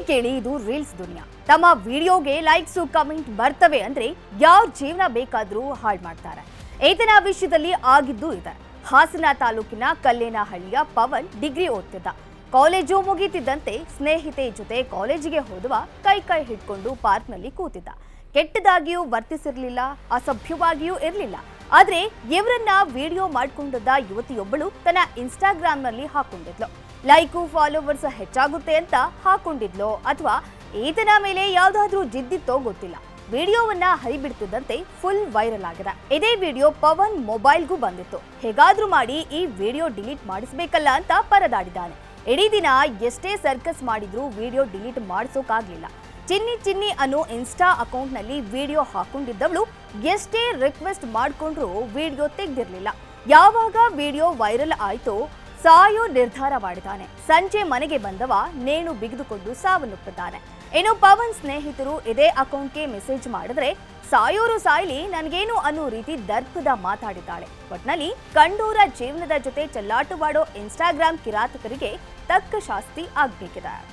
ಕೇಳಿ ಇದು ರೀಲ್ಸ್ ದುನಿಯಾ. ತಮ್ಮ ವಿಡಿಯೋಗೆ ಲೈಕ್ಸ್ ಕಮೆಂಟ್ ಬರ್ತವೆ ಅಂದ್ರೆ ಯಾರ ಜೀವನ ಬೇಕಾದ್ರೂ ಹಾಳು ಮಾಡ್ತಾರೆ. ಈತನ ವಿಷಯದಲ್ಲಿ ಆಗಿದ್ದು ಇದೆ. ಹಾಸನ ತಾಲೂಕಿನ ಕಲ್ಲೇನಹಳ್ಳಿಯ ಪವನ್ ಡಿಗ್ರಿ ಓದ್ತಿದ್ದ. ಕಾಲೇಜು ಮುಗಿತಿದ್ದಂತೆ ಸ್ನೇಹಿತೆ ಜೊತೆ ಕಾಲೇಜಿಗೆ ಹೋದವ ಕೈ ಹಿಡ್ಕೊಂಡು ಪಾರ್ಕ್ನಲ್ಲಿ ಕೂತಿದ್ದ. ಕೆಟ್ಟದಾಗಿಯೂ ವರ್ತಿಸಿರ್ಲಿಲ್ಲ, ಅಸಭ್ಯವಾಗಿಯೂ ಇರಲಿಲ್ಲ. ಆದ್ರೆ ಇವರನ್ನ ವಿಡಿಯೋ ಮಾಡ್ಕೊಂಡಿದ್ದ ಯುವತಿಯೊಬ್ಬಳು ತನ್ನ ಇನ್ಸ್ಟಾಗ್ರಾಮ್ನಲ್ಲಿ ಹಾಕೊಂಡಿದ್ಲು. ಲೈಕು ಫಾಲೋವರ್ಸ್ ಹೆಚ್ಚಾಗುತ್ತೆ ಅಂತ ಹಾಕೊಂಡಿದ್ಲೋ ಅಥವಾ ಈತನ ಮೇಲೆ ಯಾವ್ದಾದ್ರೂ ಜಿದ್ದಿತ್ತೋ ಗೊತ್ತಿಲ್ಲ. ವಿಡಿಯೋವನ್ನ ಹರಿಬಿಡ್ತಿದ್ದಂತೆ ಫುಲ್ ವೈರಲ್ ಆಗಿದೆ. ಇದೇ ವಿಡಿಯೋ ಪವನ್ ಮೊಬೈಲ್ಗೂ ಬಂದಿತ್ತು. ಹೇಗಾದ್ರೂ ಮಾಡಿ ಈ ವಿಡಿಯೋ ಡಿಲೀಟ್ ಮಾಡಿಸ್ಬೇಕಲ್ಲ ಅಂತ ಪರದಾಡಿದ್ದಾನೆ. ಇಡೀ ದಿನ ಎಷ್ಟೇ ಸರ್ಕಸ್ ಮಾಡಿದ್ರೂ ವಿಡಿಯೋ ಡಿಲೀಟ್ ಮಾಡಿಸೋಕಾಗ್ಲಿಲ್ಲ. ಚಿನ್ನಿ ಅನ್ನೋ ಇನ್ಸ್ಟಾ ಅಕೌಂಟ್ನಲ್ಲಿ ವಿಡಿಯೋ ಹಾಕೊಂಡಿದ್ದವಳು ಎಷ್ಟೇ ರಿಕ್ವೆಸ್ಟ್ ಮಾಡ್ಕೊಂಡ್ರೂ ವಿಡಿಯೋ ತೆಗ್ದಿರ್ಲಿಲ್ಲ. ಯಾವಾಗ ವಿಡಿಯೋ ವೈರಲ್ ಆಯ್ತೋ ಸಾಯೋ ನಿರ್ಧಾರ ಮಾಡಿದ್ದಾನೆ. ಸಂಜೆ ಮನೆಗೆ ಬಂದವ ನೇಣು ಬಿಗಿದುಕೊಂಡು ಸಾವನ್ನಪ್ಪಿದ್ದಾನೆ. ಇನ್ನು ಪವನ್ ಸ್ನೇಹಿತರು ಇದೇ ಅಕೌಂಟ್ಗೆ ಮೆಸೇಜ್ ಮಾಡಿದ್ರೆ ಸಾಯೋರು ಸಾಯ್ಲಿ ನನಗೇನು ಅನ್ನೋ ರೀತಿ ದರ್ಪದ ಮಾತಾಡಿದ್ದಾಳೆ. ಒಟ್ನಲ್ಲಿ ಕಂಡೂರ ಜೀವನದ ಜೊತೆ ಚೆಲ್ಲಾಟವಾಡೋ ಇನ್ಸ್ಟಾಗ್ರಾಮ್ ಕಿರಾತಕರಿಗೆ ತಕ್ಕ ಶಾಸ್ತಿ ಆಗ್ಬೇಕಿದೆ.